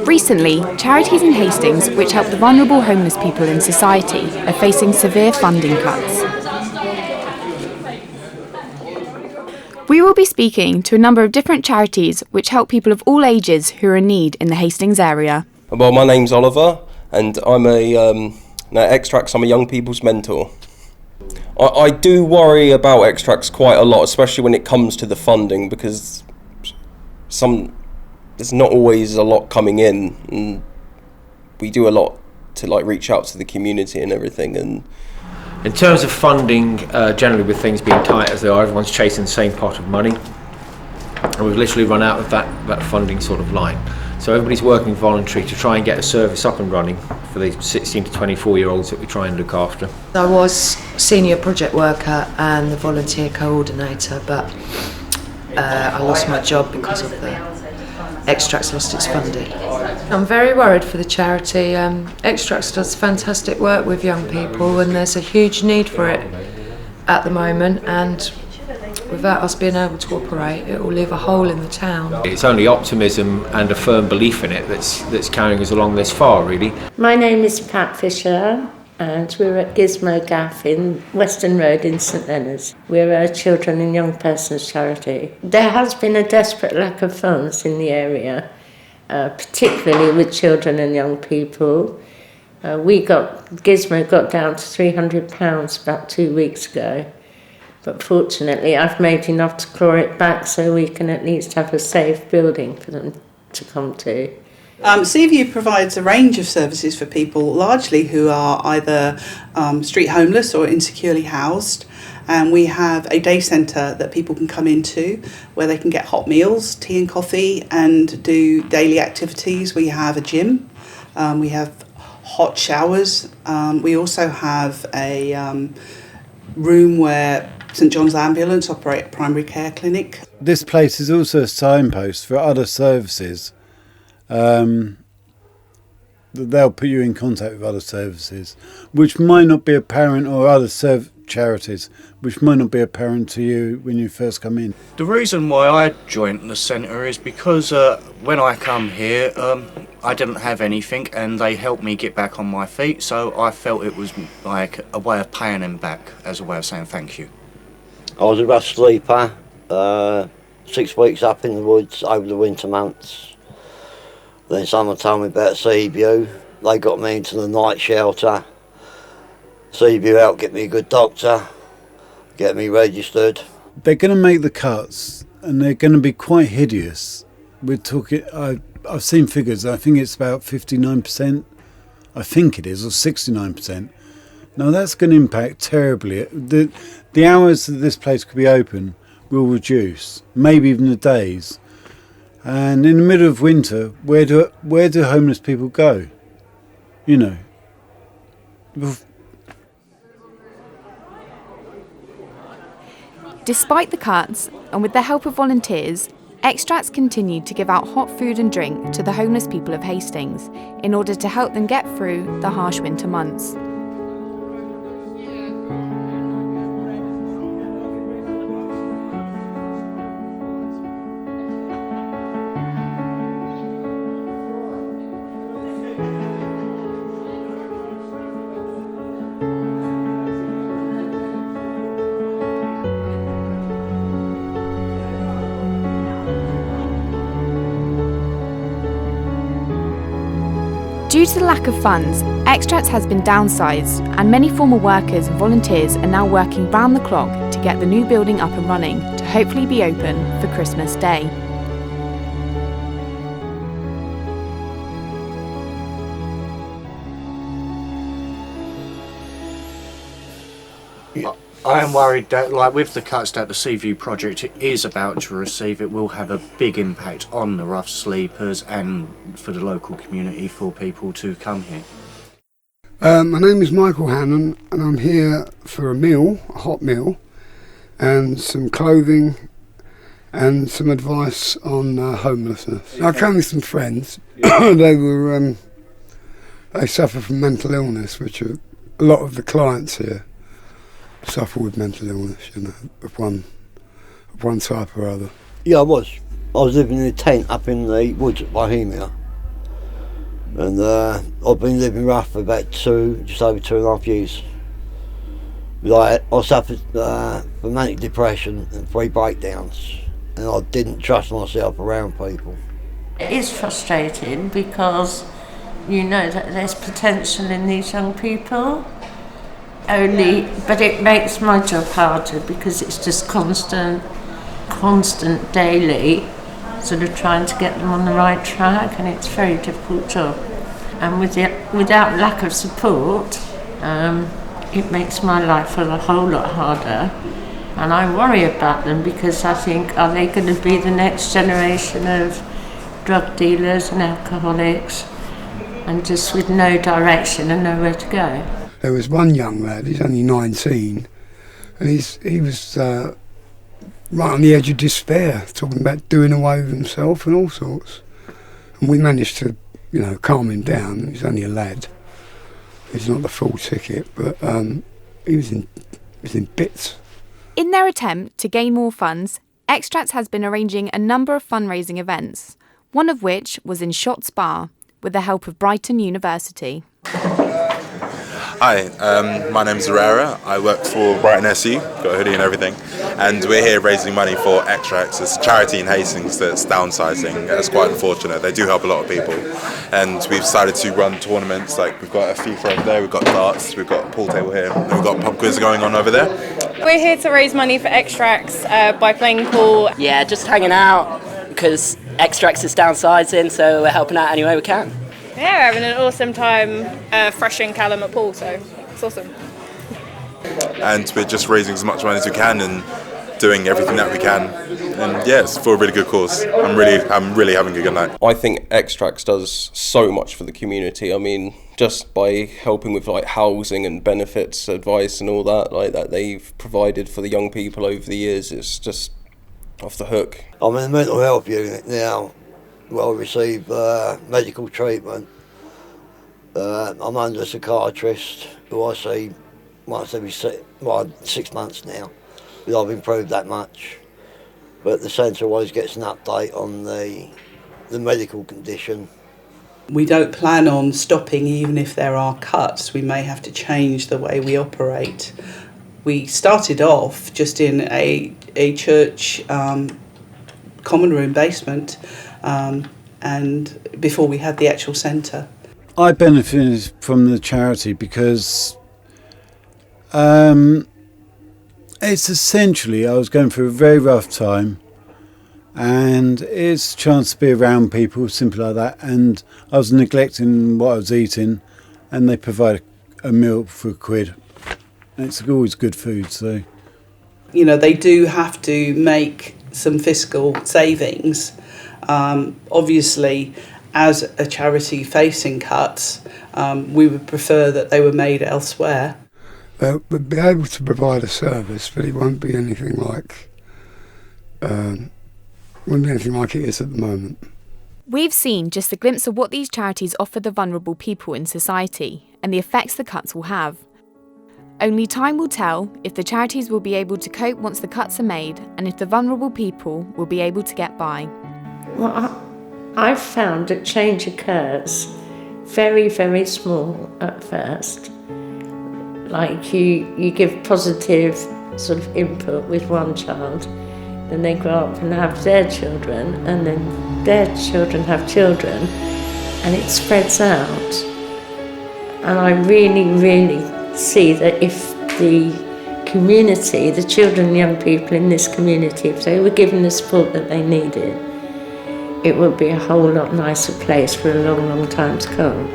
Recently, charities in Hastings which help the vulnerable homeless people in society are facing severe funding cuts. We will be speaking to a number of different charities which help people of all ages who are in need in the Hastings area. Well, my name's Oliver, and I'm Extracts. I'm a young people's mentor. I do worry about Extracts quite a lot, especially when it comes to the funding, because there's not always a lot coming in, and we do a lot to reach out to the community and everything. And in terms of funding, generally with things being tight as they are, everyone's chasing the same pot of money, and we've literally run out of that funding sort of line. So everybody's working voluntary to try and get a service up and running for these 16 to 24-year-olds that we try and look after. I was senior project worker and the volunteer coordinator, but I lost my job because of the Extracts lost its funding. I'm very worried for the charity. Extracts does fantastic work with young people, and there's a huge need for it at the moment, and without us being able to operate, it will leave a hole in the town. It's only optimism and a firm belief in it that's carrying us along this far, really. My name is Pat Fisher, and we're at Gizmo Gaff in Western Road in St Leonard's. We're a children and young persons charity. There has been a desperate lack of funds in the area, particularly with children and young people. Gizmo got down to £300 about 2 weeks ago. But fortunately, I've made enough to claw it back so we can at least have a safe building for them to come to. Seaview provides a range of services for people, largely who are either street homeless or insecurely housed. And we have a day centre that people can come into where they can get hot meals, tea and coffee, and do daily activities. We have a gym, we have hot showers. We also have a room where St John's Ambulance operate a primary care clinic. This place is also a signpost for other services. They'll put you in contact with other services, which might not be apparent, or other charities, which might not be apparent to you when you first come in. The reason why I joined the centre is because when I come here, I didn't have anything, and they helped me get back on my feet, so I felt it was like a way of paying them back, as a way of saying thank you. I was a rough sleeper, 6 weeks up in the woods over the winter months. Then someone told me about Seaview. They got me into the night shelter. Seaview helped get me a good doctor, get me registered. They're going to make the cuts, and they're going to be quite hideous. We're talking, I've seen figures, I think it's about 59%, I think it is, or 69%. Now that's going to impact terribly. The hours that this place could be open will reduce, maybe even the days. And in the middle of winter, where do homeless people go? You know. Despite the cuts, and with the help of volunteers, Extracts continued to give out hot food and drink to the homeless people of Hastings in order to help them get through the harsh winter months. Due to the lack of funds, Extracts has been downsized, and many former workers and volunteers are now working round the clock to get the new building up and running to hopefully be open for Christmas Day. I am worried that, with the cuts that the Seaview project is about to receive, it will have a big impact on the rough sleepers and for the local community, for people to come here. My name is Michael Hannon, and I'm here for a hot meal, and some clothing and some advice on homelessness. I came with some friends. They suffer from mental illness, which are a lot of the clients here. suffer with mental illness, of one type or other. Yeah, I was. I was living in a tent up in the woods at Bohemia. And I've been living rough for about just over 2.5 years. Like, I suffered from manic depression and 3 breakdowns, and I didn't trust myself around people. It is frustrating because you know that there's potential in these young people, but it makes my job harder because it's just constant daily sort of trying to get them on the right track, and it's a very difficult job. And without lack of support, it makes my life a whole lot harder. And I worry about them because I think, are they going to be the next generation of drug dealers and alcoholics, and just with no direction and nowhere to go? There was one young lad, he's only 19, and he was right on the edge of despair, talking about doing away with himself and all sorts. And we managed to, calm him down. He's only a lad. He's not the full ticket, but he was in bits. In their attempt to gain more funds, Extracts has been arranging a number of fundraising events, one of which was in Shotts Bar, with the help of Brighton University. Hi, my name's Zarara. I work for Brighton SU, got a hoodie and everything, and we're here raising money for Extracts. It's a charity in Hastings that's downsizing. It's quite unfortunate. They do help a lot of people, and we've decided to run tournaments. Like, we've got a FIFA over there, we've got darts, we've got a pool table here, and we've got pub quiz going on over there. We're here to raise money for Extracts by playing pool. Yeah, just hanging out because Extracts is downsizing, so we're helping out any way we can. Yeah, we're having an awesome time freshing Callum at pool, so it's awesome. And we're just raising as much money as we can and doing everything that we can. And yeah, it's for a really good cause. I'm really having a good night. I think Extracts does so much for the community. I mean, just by helping with like housing and benefits, advice and all that, like that they've provided for the young people over the years, it's just off the hook. I'm in the mental health unit now. Well, receive medical treatment. I'm under a psychiatrist who I see once every 6 months now. But I've improved that much. But the centre always gets an update on the medical condition. We don't plan on stopping even if there are cuts. We may have to change the way we operate. We started off just in a church common room basement, and before we had the actual centre. I benefited from the charity because it's essentially, I was going through a very rough time, and it's a chance to be around people, simple like that, and I was neglecting what I was eating, and they provide a meal for £1. And it's always good food, so. They do have to make some fiscal savings. Obviously, as a charity facing cuts, we would prefer that they were made elsewhere. They'll be able to provide a service, but it won't be anything like it is at the moment. We've seen just a glimpse of what these charities offer the vulnerable people in society and the effects the cuts will have. Only time will tell if the charities will be able to cope once the cuts are made, and if the vulnerable people will be able to get by. Well, I've found that change occurs very, very small at first. Like you give positive sort of input with one child, then they grow up and have their children, and then their children have children, and it spreads out. And I really, really see that if the community, the children and young people in this community, if they were given the support that they needed, it would be a whole lot nicer place for a long, long time to come.